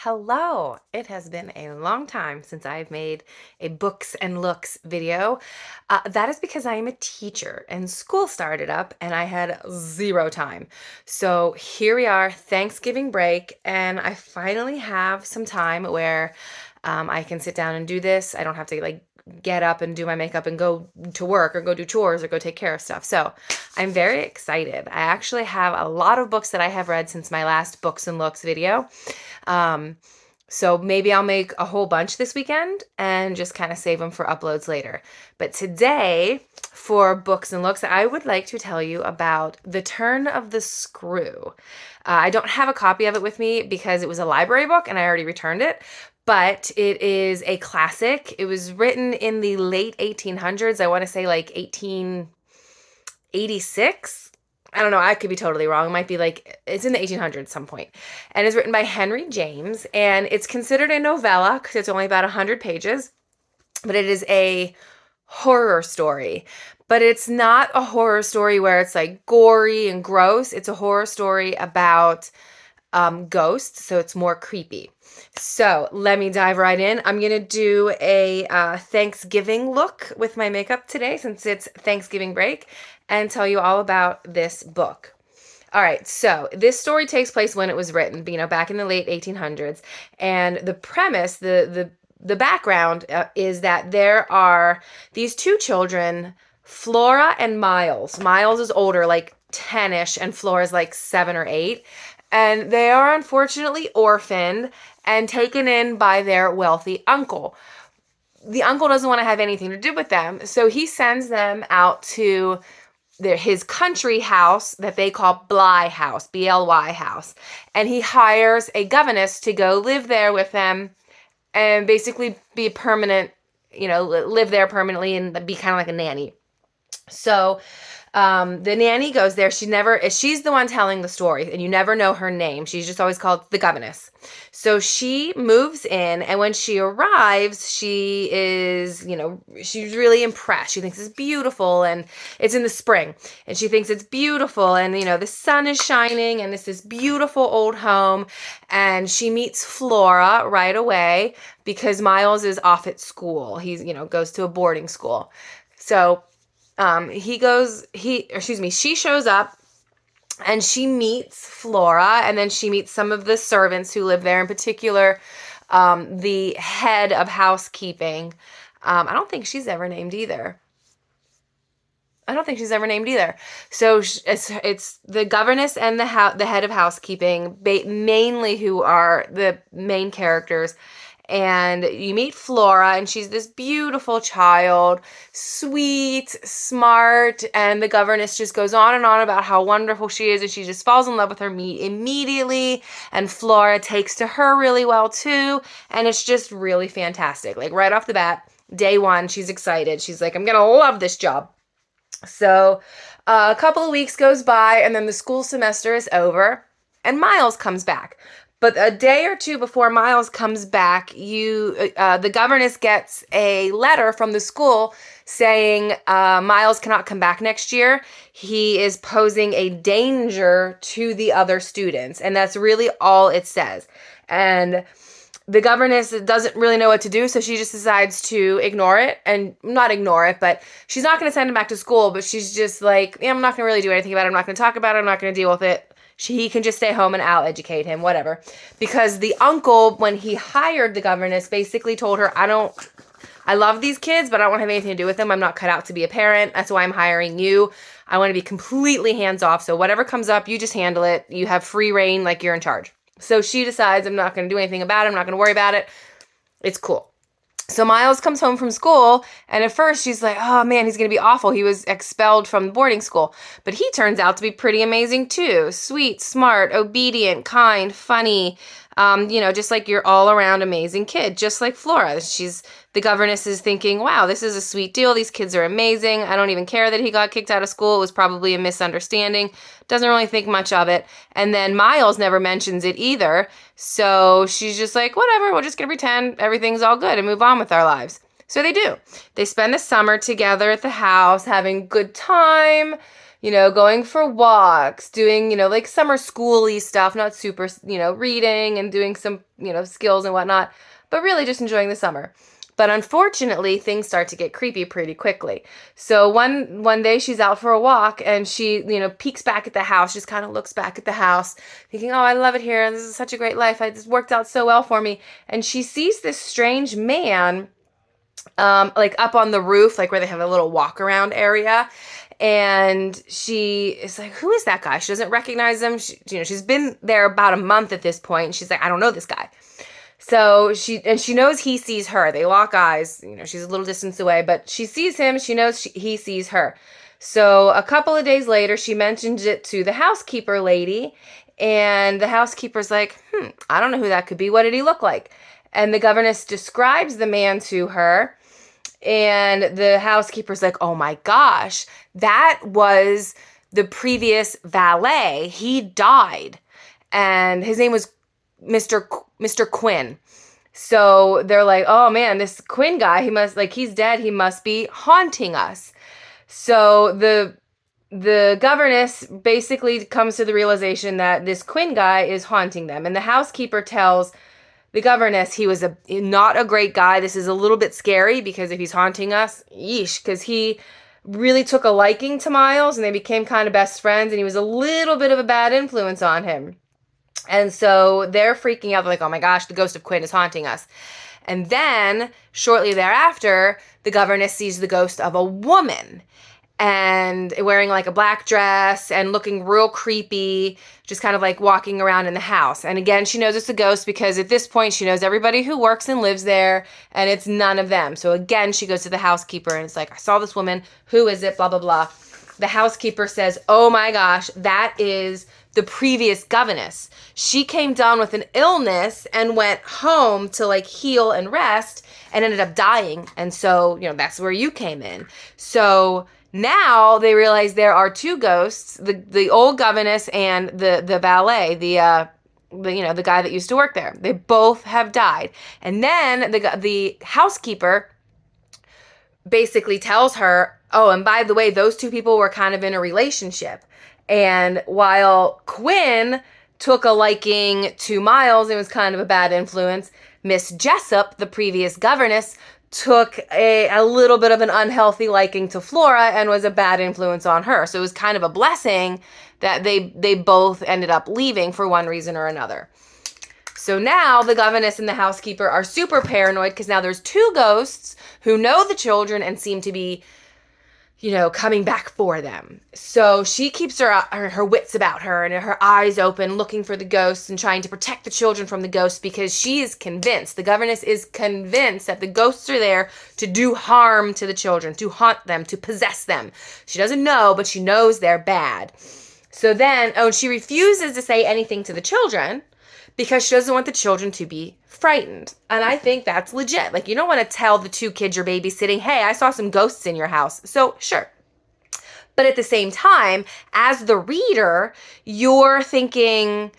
Hello. It has been a long time since I've made a books and looks video. That is because I am a teacher and school started up and I had zero time. So here we are, Thanksgiving break, and I finally have some time where I can sit down and do this. I don't have to get up and do my makeup and go to work or go do chores or go take care of stuff. So I'm very excited. I actually have a lot of books that I have read since my last books and looks video. Um, so maybe I'll make a whole bunch this weekend and just kind of save them for uploads later. But today, for books and looks, I would like to tell you about The Turn of the Screw. I don't have a copy of it with me because it was a library book and I already returned it, but it is a classic. It was written in the late 1800s. I want to say like 1886. I don't know. I could be totally wrong. It might be it's in the 1800s some point. And it's written by Henry James. And it's considered a novella because it's only about 100 pages. But it is a horror story. But it's not a horror story where it's like gory and gross. It's a horror story about ghosts. So it's more creepy. So let me dive right in. I'm going to do a Thanksgiving look with my makeup today since it's Thanksgiving break and tell you all about this book. All right, so this story takes place when it was written, back in the late 1800s. And the premise, the background is that there are these two children, Flora and Miles. Miles is older, like 10-ish, and Flora's like 7 or 8. And they are unfortunately orphaned and taken in by their wealthy uncle. The uncle doesn't want to have anything to do with them, so he sends them out to his country house that they call Bly House, B-L-Y house. And he hires a governess to go live there with them and basically be permanent, live there permanently and be kind of like a nanny. So the nanny goes there. She's the one telling the story, and you never know her name. She's just always called the governess. So she moves in, and when she arrives, she is, she's really impressed. She thinks it's beautiful, and it's in the spring, and she thinks it's beautiful, and, the sun is shining, and it's this beautiful old home, and she meets Flora right away because Miles is off at school. He's, goes to a boarding school. So she shows up and she meets Flora, and then she meets some of the servants who live there, in particular, the head of housekeeping. I don't think she's ever named either. So it's the governess and the head of housekeeping, mainly, who are the main characters. And you meet Flora, and she's this beautiful child, sweet, smart, and the governess just goes on and on about how wonderful she is, and she just falls in love with her immediately, and Flora takes to her really well too, and it's just really fantastic. Like right off the bat, day one, she's excited. She's like, I'm gonna love this job. So a couple of weeks goes by, and then the school semester is over, and Miles comes back. But a day or two before Miles comes back, the governess gets a letter from the school saying Miles cannot come back next year. He is posing a danger to the other students. And that's really all it says. And the governess doesn't really know what to do, so she just decides to ignore it. And not ignore it, but she's not going to send him back to school. But she's just like, I'm not going to really do anything about it. I'm not going to talk about it. I'm not going to deal with it. He can just stay home and I'll educate him, whatever. Because the uncle, when he hired the governess, basically told her, I love these kids, but I don't want to have anything to do with them. I'm not cut out to be a parent. That's why I'm hiring you. I want to be completely hands off. So whatever comes up, you just handle it. You have free reign, like you're in charge. So she decides, I'm not going to do anything about it. I'm not going to worry about it. It's cool. So Miles comes home from school, and at first she's like, oh man, he's going to be awful. He was expelled from boarding school. But he turns out to be pretty amazing too. Sweet, smart, obedient, kind, funny, just like your all-around amazing kid, just like Flora. The governess is thinking, wow, this is a sweet deal. These kids are amazing. I don't even care that he got kicked out of school. It was probably a misunderstanding. Doesn't really think much of it. And then Miles never mentions it either. So she's just like, whatever, we're just going to pretend everything's all good and move on with our lives. So they do. They spend the summer together at the house, having good time, going for walks, doing, like summer schooly stuff, not super, reading and doing some, skills and whatnot, but really just enjoying the summer. But unfortunately, things start to get creepy pretty quickly. So one day she's out for a walk and she, peeks back at the house, just kind of looks back at the house, thinking, oh, I love it here. This is such a great life. This worked out so well for me. And she sees this strange man, like up on the roof, like where they have a little walk around area. And she is like, who is that guy? She doesn't recognize him. She's been there about a month at this point. And she's like, I don't know this guy. So she knows he sees her. They lock eyes. She's a little distance away, but she sees him. She knows he sees her. So a couple of days later, she mentions it to the housekeeper lady, and the housekeeper's like, I don't know who that could be. What did he look like? And the governess describes the man to her, and the housekeeper's like, oh my gosh, that was the previous valet. He died, and his name was Mr. Quinn. So they're like, oh man, this Quinn guy, he's dead. He must be haunting us. So the governess basically comes to the realization that this Quinn guy is haunting them. And the housekeeper tells the governess he was not a great guy. This is a little bit scary because if he's haunting us, yeesh, because he really took a liking to Miles and they became kind of best friends, and he was a little bit of a bad influence on him. And so they're freaking out. They're like, oh my gosh, the ghost of Quinn is haunting us. And then shortly thereafter, the governess sees the ghost of a woman and wearing like a black dress and looking real creepy, just kind of like walking around in the house. And again, she knows it's a ghost because at this point she knows everybody who works and lives there, and it's none of them. So again, she goes to the housekeeper and it's like, I saw this woman. Who is it? Blah, blah, blah. The housekeeper says, oh my gosh, that is the previous governess. She came down with an illness and went home to like heal and rest and ended up dying. And so, that's where you came in. So now they realize there are two ghosts, the old governess and the valet, the guy that used to work there. They both have died. And then the housekeeper basically tells her, oh, and by the way, those two people were kind of in a relationship. And while Quinn took a liking to Miles and was kind of a bad influence, Miss Jessup, the previous governess, took a little bit of an unhealthy liking to Flora and was a bad influence on her. So it was kind of a blessing that they both ended up leaving for one reason or another. So now the governess and the housekeeper are super paranoid because now there's two ghosts who know the children and seem to be, coming back for them. So she keeps her wits about her and her eyes open, looking for the ghosts and trying to protect the children from the ghosts because she is convinced, the governess is convinced that the ghosts are there to do harm to the children, to haunt them, to possess them. She doesn't know, but she knows they're bad. So then, she refuses to say anything to the children because she doesn't want the children to be frightened. And I think that's legit. Like, you don't want to tell the two kids you're babysitting, hey, I saw some ghosts in your house. So, sure. But at the same time, as the reader, you're thinking,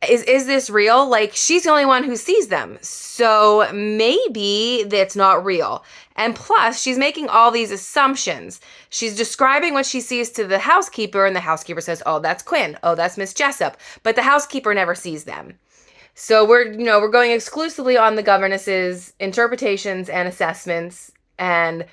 is this real? Like, she's the only one who sees them. So maybe that's not real. And plus, she's making all these assumptions. She's describing what she sees to the housekeeper, and the housekeeper says, oh, that's Quinn. Oh, that's Miss Jessup. But the housekeeper never sees them. So we're going exclusively on the governess's interpretations and assessments. And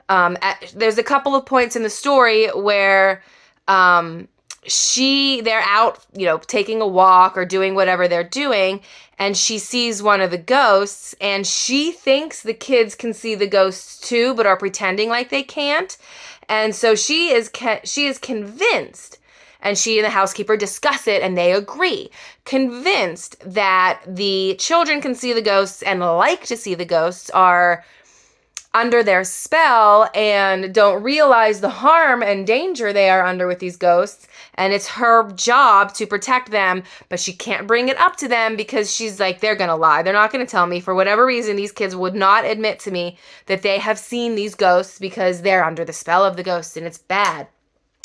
there's a couple of points in the story where they're out, taking a walk or doing whatever they're doing, and she sees one of the ghosts, and she thinks the kids can see the ghosts too, but are pretending like they can't. And so she is convinced, and she and the housekeeper discuss it, and they agree, convinced that the children can see the ghosts and like to see the ghosts, are under their spell and don't realize the harm and danger they are under with these ghosts. And it's her job to protect them, but she can't bring it up to them because she's like, they're going to lie. They're not going to tell me. For whatever reason, these kids would not admit to me that they have seen these ghosts because they're under the spell of the ghosts and it's bad.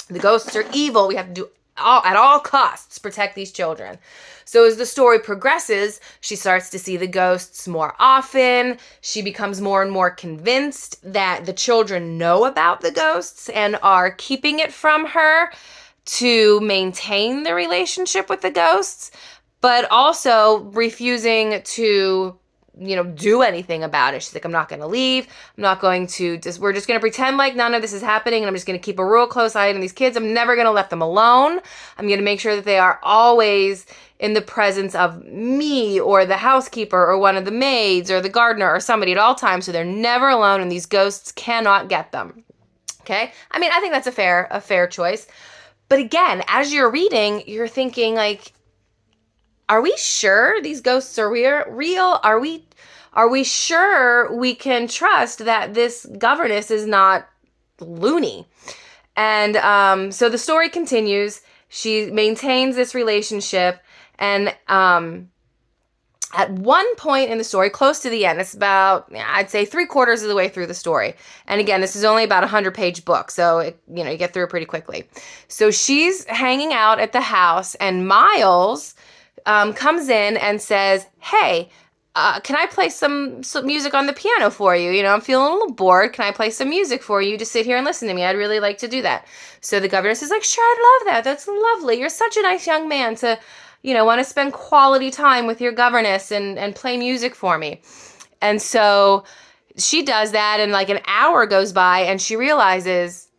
The ghosts are evil. We have to do at all costs protect these children. So as the story progresses, she starts to see the ghosts more often. She becomes more and more convinced that the children know about the ghosts and are keeping it from her to maintain the relationship with the ghosts, but also refusing to, do anything about it. She's like, I'm not going to leave. I'm not going to we're just going to pretend like none of this is happening. And I'm just going to keep a real close eye on these kids. I'm never going to let them alone. I'm going to make sure that they are always in the presence of me or the housekeeper or one of the maids or the gardener or somebody at all times. So they're never alone and these ghosts cannot get them. Okay. I mean, I think that's a fair choice. But again, as you're reading, you're thinking like, are we sure these ghosts are real? Are we sure we can trust that this governess is not loony? And so the story continues. She maintains this relationship, and at one point in the story, close to the end, it's about, I'd say 3/4 of the way through the story. And again, this is only about a 100-page book, so you get through it pretty quickly. So she's hanging out at the house, and Miles comes in and says, hey, can I play some music on the piano for you? I'm feeling a little bored. Can I play some music for you? Just sit here and listen to me. I'd really like to do that. So the governess is like, sure, I'd love that. That's lovely. You're such a nice young man to, want to spend quality time with your governess and play music for me. And so she does that, and like an hour goes by, and she realizes,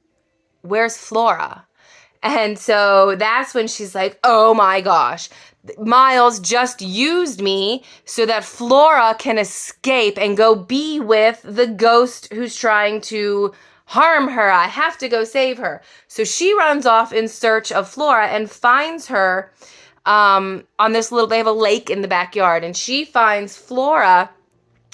where's Flora? And so that's when she's like, oh my gosh, Miles just used me so that Flora can escape and go be with the ghost who's trying to harm her. I have to go save her. So she runs off in search of Flora and finds her on this they have a lake in the backyard, and she finds Flora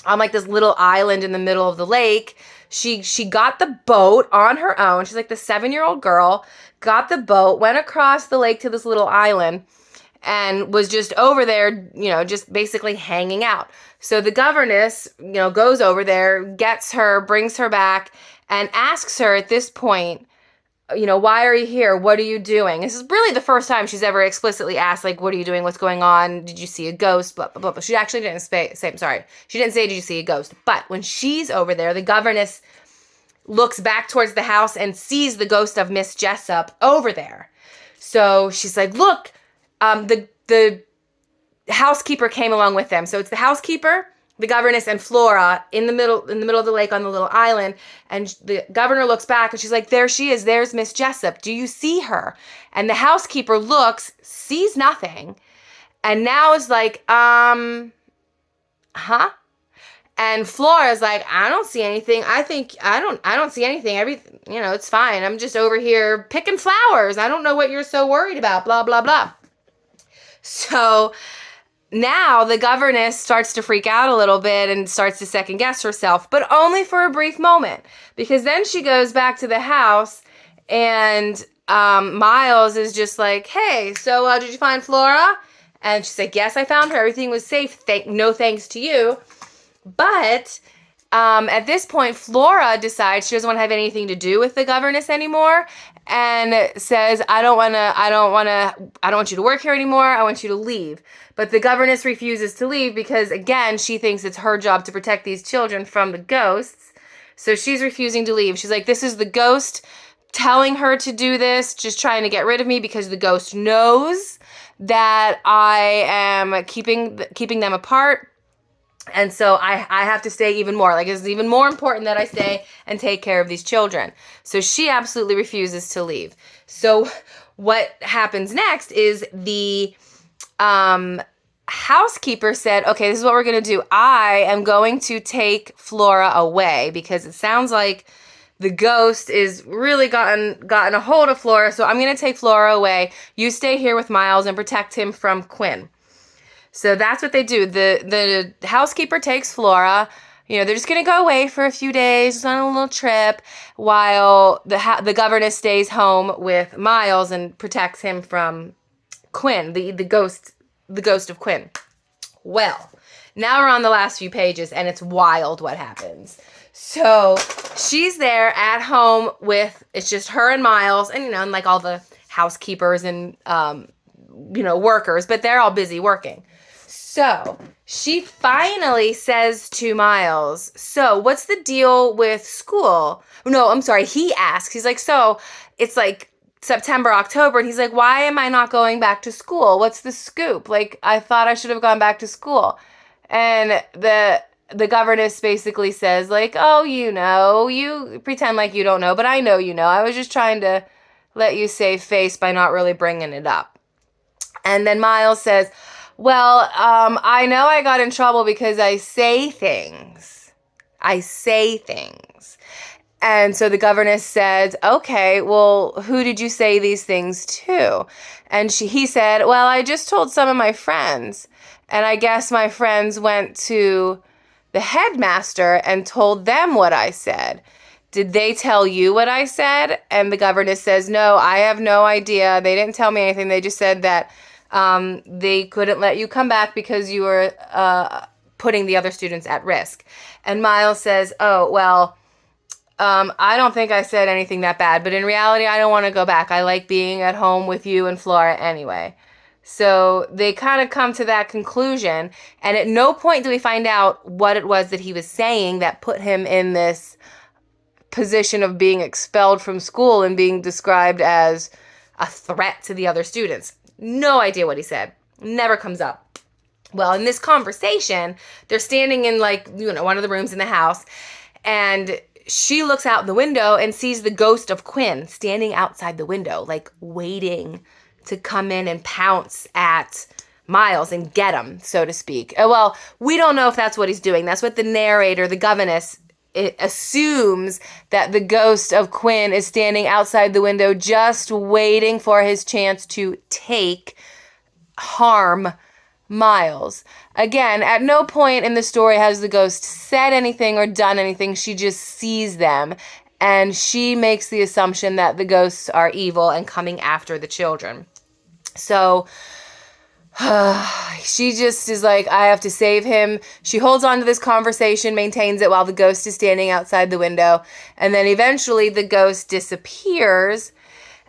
on like this little island in the middle of the lake. She got the boat on her own. She's like the 7-year-old girl, got the boat, went across the lake to this little island, and was just over there, just basically hanging out. So the governess, goes over there, gets her, brings her back, and asks her at this point, why are you here? What are you doing? This is really the first time she's ever explicitly asked, like, what are you doing? What's going on? Did you see a ghost? Blah, blah, blah, blah. She actually didn't say, I'm sorry. She didn't say, did you see a ghost? But when she's over there, the governess looks back towards the house and sees the ghost of Miss Jessup over there. So she's like, look, the housekeeper came along with them. So it's the housekeeper, the governess, and Flora in the middle of the lake on the little island. And the governor looks back and she's like, there she is. There's Miss Jessup. Do you see her? And the housekeeper looks, sees nothing, and now is like, huh? And Flora's like, I don't see anything. I don't see anything. Everything, it's fine. I'm just over here picking flowers. I don't know what you're so worried about. Blah, blah, blah. So now the governess starts to freak out a little bit and starts to second guess herself, but only for a brief moment, because then she goes back to the house and Miles is just like, hey, so did you find Flora? And she's like, yes, I found her. Everything was safe. No thanks to you. But at this point, Flora decides she doesn't want to have anything to do with the governess anymore and says, I don't want you to work here anymore. I want you to leave. But the governess refuses to leave because, again, she thinks it's her job to protect these children from the ghosts. So she's refusing to leave. She's like, this is the ghost telling her to do this, just trying to get rid of me because the ghost knows that I am keeping them apart. And so I have to stay even more. Like, it's even more important that I stay and take care of these children. So she absolutely refuses to leave. So what happens next is the housekeeper said, okay, this is what we're going to do. I am going to take Flora away because it sounds like the ghost is really gotten a hold of Flora. So I'm going to take Flora away. You stay here with Miles and protect him from Quinn. So that's what they do. The housekeeper takes Flora. They're just going to go away for a few days, just on a little trip, while the governess stays home with Miles and protects him from Quinn, the ghost of Quinn. Well, now we're on the last few pages, and it's wild what happens. So she's there at home it's just her and Miles, and and like all the housekeepers and workers, but they're all busy working. So she finally says to Miles, so what's the deal with school? No, I'm sorry. He asks, he's like, so it's like September, October. And he's like, why am I not going back to school? What's the scoop? Like, I thought I should have gone back to school. And the governess basically says, like, oh, you pretend like you don't know, but I know you know. I was just trying to let you save face by not really bringing it up. And then Miles says, well, I know I got in trouble because I say things. And so the governess said, okay, well, who did you say these things to? And he said, well, I just told some of my friends. And I guess my friends went to the headmaster and told them what I said. Did they tell you what I said? And the governess says, no, I have no idea. They didn't tell me anything. They just said that they couldn't let you come back because you were putting the other students at risk. And Miles says, oh, well, I don't think I said anything that bad, but in reality, I don't want to go back. I like being at home with you and Flora anyway. So they kind of come to that conclusion, and at no point do we find out what it was that he was saying that put him in this position of being expelled from school and being described as a threat to the other students. No idea what he said. Never comes up. Well, in this conversation, they're standing in one of the rooms in the house, and she looks out the window and sees the ghost of Quinn standing outside the window, like waiting to come in and pounce at Miles and get him, so to speak. Well, we don't know if that's what he's doing. That's what the narrator, the governess, assumes, that the ghost of Quinn is standing outside the window just waiting for his chance to harm Miles. Again, at no point in the story has the ghost said anything or done anything. She just sees them, and she makes the assumption that the ghosts are evil and coming after the children. So she just is like, I have to save him. She holds on to this conversation, maintains it while the ghost is standing outside the window. And then eventually the ghost disappears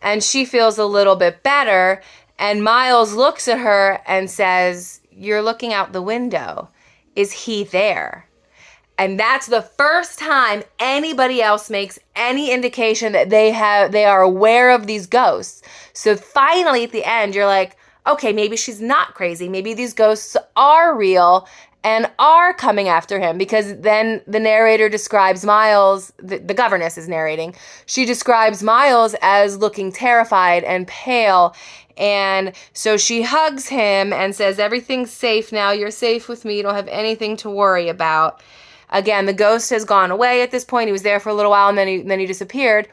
and she feels a little bit better. And Miles looks at her and says, you're looking out the window. Is he there? And that's the first time anybody else makes any indication that they are aware of these ghosts. So finally at the end, you're like, okay, maybe she's not crazy. Maybe these ghosts are real and are coming after him, because then the narrator describes Miles, the governess is narrating, she describes Miles as looking terrified and pale. And so she hugs him and says, everything's safe now. You're safe with me. You don't have anything to worry about. Again, the ghost has gone away at this point. He was there for a little while and then he disappeared.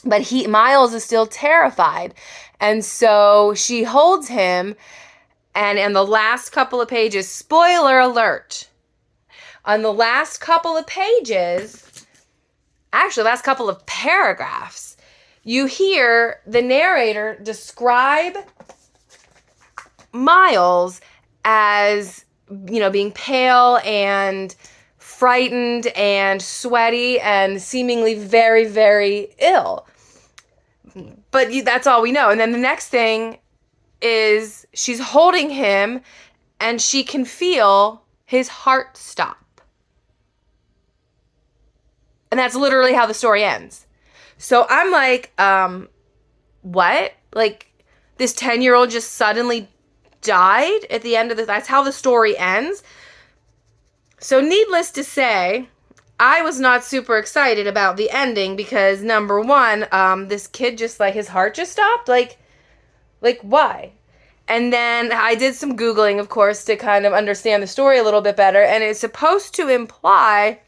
But Miles is still terrified. And so she holds him, and in the last couple of pages, spoiler alert, on the last couple of pages, actually last couple of paragraphs, you hear the narrator describe Miles as, being pale and frightened and sweaty and seemingly very, very ill. But that's all we know. And then the next thing is she's holding him and she can feel his heart stop. And that's literally how the story ends. So I'm like, what? Like, this 10-year-old just suddenly died at the end of that's how the story ends. So needless to say, I was not super excited about the ending because, number one, this kid just, his heart just stopped. Like, why? And then I did some Googling, of course, to kind of understand the story a little bit better. And it's supposed to imply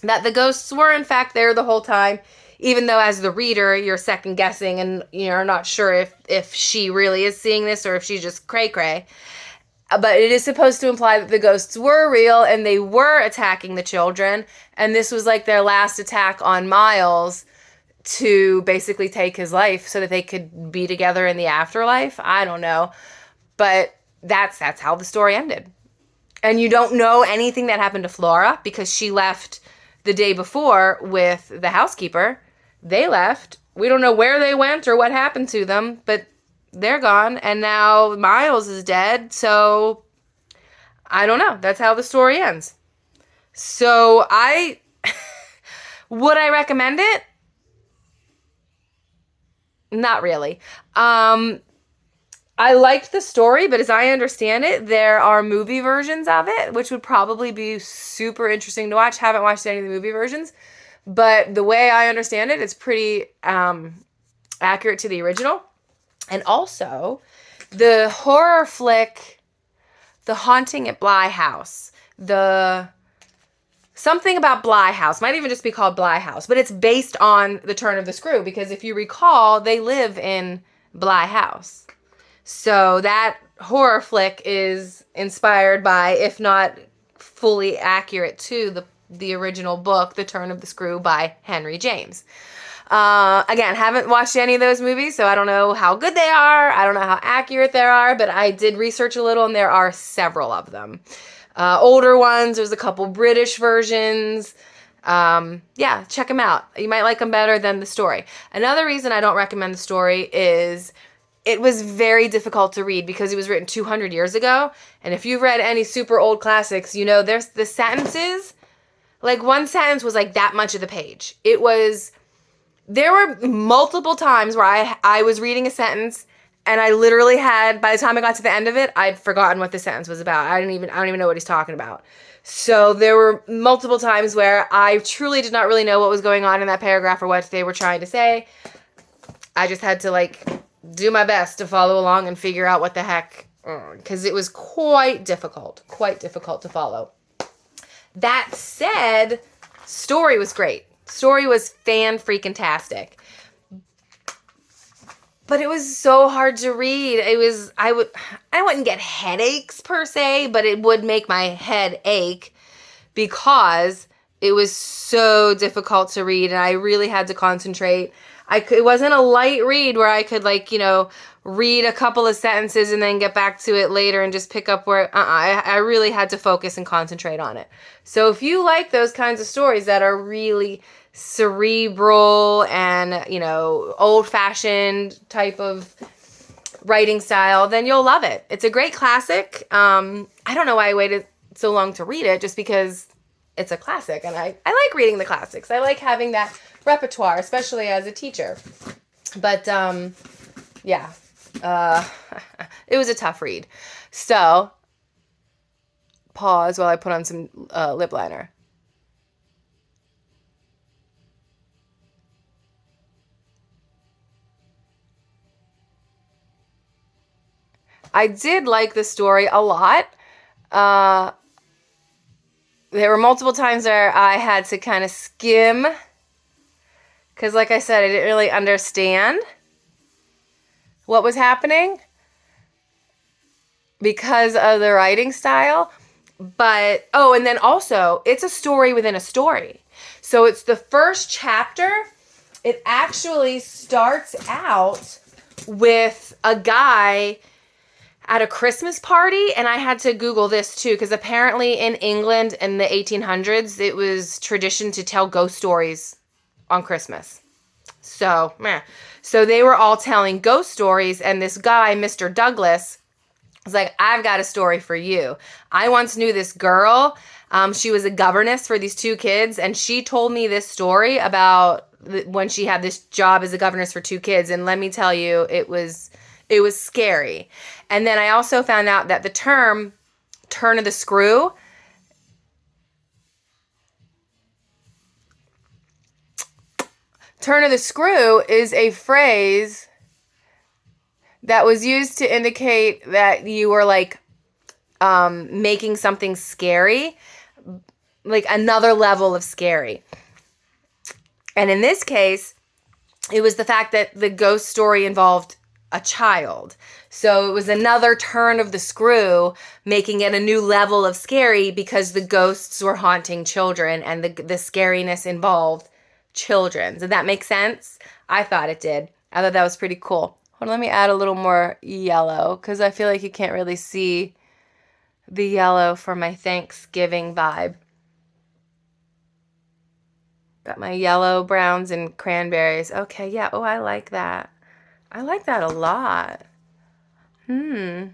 that the ghosts were, in fact, there the whole time, even though as the reader, you're second guessing and you're not sure if she really is seeing this or if she's just cray-cray. But it is supposed to imply that the ghosts were real and they were attacking the children. And this was like their last attack on Miles to basically take his life so that they could be together in the afterlife. I don't know. But that's how the story ended. And you don't know anything that happened to Flora because she left the day before with the housekeeper. They left we don't know where they went or what happened to them, but they're gone. And now Miles is dead. So I don't know. That's how the story ends. So would I recommend it? Not really. I liked the story, but as I understand it, there are movie versions of it, which would probably be super interesting to watch. Haven't watched any of the movie versions, but the way I understand it, it's pretty accurate to the original. And also, the horror flick, The Haunting at Bly House, something about Bly House, might even just be called Bly House, but it's based on The Turn of the Screw, because if you recall, they live in Bly House. So that horror flick is inspired by, if not fully accurate to, the original book, The Turn of the Screw by Henry James. Again, haven't watched any of those movies, so I don't know how good they are. I don't know how accurate they are, but I did research a little, and there are several of them. Older ones, there's a couple British versions. Yeah, check them out. You might like them better than the story. Another reason I don't recommend the story is it was very difficult to read because it was written 200 years ago. And if you've read any super old classics, you know there's the sentences. Like one sentence was like that much of the page. There were multiple times where I was reading a sentence and I literally had, by the time I got to the end of it, I'd forgotten what the sentence was about. I don't even know what he's talking about. So there were multiple times where I truly did not really know what was going on in that paragraph or what they were trying to say. I just had to do my best to follow along and figure out what the heck, because it was quite difficult to follow. That said, story was great. Story was fan-freaking-tastic. But it was so hard to read. I wouldn't get headaches per se, but it would make my head ache because it was so difficult to read and I really had to concentrate. It wasn't a light read where I could read a couple of sentences and then get back to it later and just pick up where, I really had to focus and concentrate on it. So if you like those kinds of stories that are really cerebral and, old-fashioned type of writing style, then you'll love it. It's a great classic. I don't know why I waited so long to read it, just because it's a classic, and I like reading the classics. I like having that repertoire, especially as a teacher. But, yeah, it was a tough read. So, pause while I put on some lip liner. I did like the story a lot. There were multiple times where I had to kind of skim, because like I said, I didn't really understand what was happening because of the writing style. But, and then also, it's a story within a story. So it's the first chapter. It actually starts out with a guy at a Christmas party, and I had to Google this too, because apparently in England in the 1800s, it was tradition to tell ghost stories on Christmas. So they were all telling ghost stories, and this guy, Mr. Douglas, was like, I've got a story for you. I once knew this girl. She was a governess for these two kids, and she told me this story about when she had this job as a governess for two kids, and let me tell you, it was scary. And then I also found out that the term turn of the screw is a phrase that was used to indicate that you were making something scary, like another level of scary. And in this case, it was the fact that the ghost story involved a child. So it was another turn of the screw, making it a new level of scary because the ghosts were haunting children and the scariness involved children. Did that make sense? I thought it did. I thought that was pretty cool. Hold on, let me add a little more yellow because I feel like you can't really see the yellow for my Thanksgiving vibe. Got my yellow, browns, and cranberries. Okay, yeah. Oh, I like that. I like that a lot. Yeah,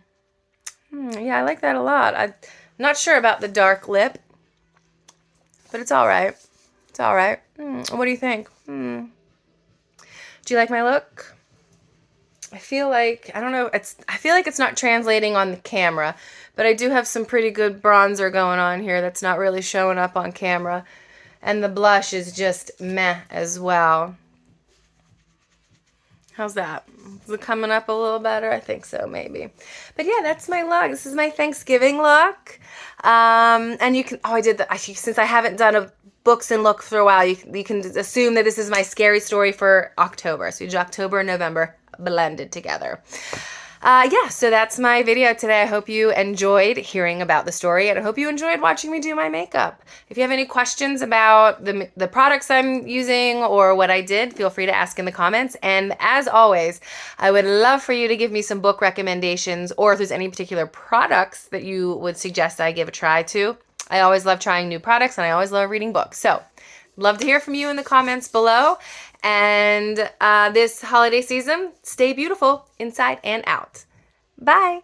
I like that a lot. I'm not sure about the dark lip, but it's all right. It's all right. What do you think? Do you like my look? I feel like, I don't know, I feel like it's not translating on the camera, but I do have some pretty good bronzer going on here that's not really showing up on camera. And the blush is just meh as well. How's that? Is it coming up a little better? I think so, maybe. But yeah, that's my look. This is my Thanksgiving look. And you can, oh, I did the, since I haven't done a books and look for a while, you can assume that this is my scary story for October. So you do October and November blended together. Yeah, so that's my video today. I hope you enjoyed hearing about the story, and I hope you enjoyed watching me do my makeup. If you have any questions about the products I'm using or what I did, feel free to ask in the comments. And as always, I would love for you to give me some book recommendations, or if there's any particular products that you would suggest I give a try to. I always love trying new products, and I always love reading books. So, love to hear from you in the comments below. And this holiday season, stay beautiful inside and out. Bye.